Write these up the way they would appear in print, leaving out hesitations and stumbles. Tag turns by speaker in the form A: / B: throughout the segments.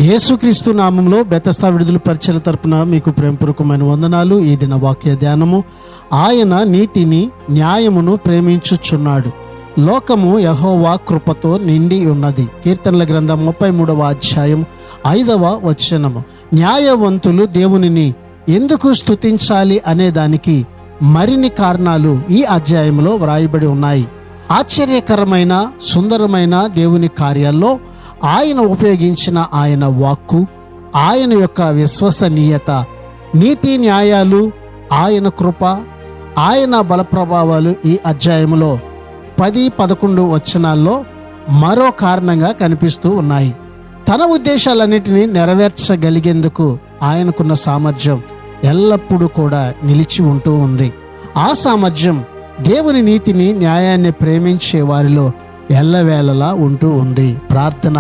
A: యేసుక్రీస్తు నామంలో బెతస్తా విడుదల పరిచర్య తరపున మీకు ప్రేమపూర్వకమైన వందనాలు. ఈ దిన వాక్య ధ్యానము, ఆయన నీతిని న్యాయమును ప్రేమించుచున్నాడు, లోకము యెహోవా కృపతో నిండి ఉన్నది. కీర్తనల గ్రంథం 33వ అధ్యాయం 5వ వచనము. న్యాయవంతులు దేవునిని ఎందుకు స్తుతించాలి అనే దానికి మరిన్ని కారణాలు ఈ అధ్యాయంలో వ్రాయబడి ఉన్నాయి. ఆశ్చర్యకరమైన సుందరమైన దేవుని కార్యాల్లో ఆయన ఉపయోగించిన ఆయన వాక్కు, ఆయన యొక్క విశ్వసనీయత, నీతి న్యాయాలు, ఆయన కృప, ఆయన బలప్రభావాలు ఈ అధ్యాయంలో 10-11 వచనాల్లో మరో కారణంగా కనిపిస్తూ ఉన్నాయి. తన ఉద్దేశాలన్నిటినీ నెరవేర్చగలిగేందుకు ఆయనకున్న సామర్థ్యం ఎల్లప్పుడూ కూడా నిలిచి ఉంటూ ఉంది. ఆ సామర్థ్యం దేవుని నీతిని న్యాయాన్ని ప్రేమించే వారిలో ఎల్లవేళలా ఉంటూ ఉంది. ప్రార్థన.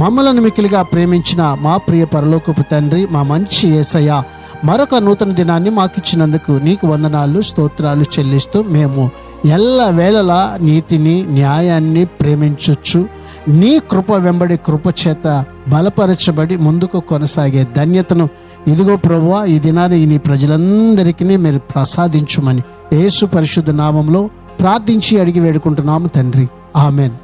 A: మమ్మలను మిక్కిలిగా ప్రేమించిన మా ప్రియ పరలోకపు తండ్రి, మా మంచి యేసయ్య, మరొక నూతన దినాన్ని మాకిచ్చినందుకు నీకు వందనాలు, స్తోత్రాలు చెల్లిస్తూ మేము ఎల్లవేళలా నీతిని న్యాయాన్ని ప్రేమించొచ్చు, నీ కృప వెంబడి కృప చేత బలపరచబడి ముందుకు కొనసాగే ధన్యతను ఇదిగో ప్రభువా ఈ దినాన్ని నీ ప్రజలందరికీ మీరు ప్రసాదించుమని యేసు పరిశుద్ధ నామంలో ప్రార్థించి అడిగి వేడుకుంటున్నాము తండ్రి. ఆమెన్.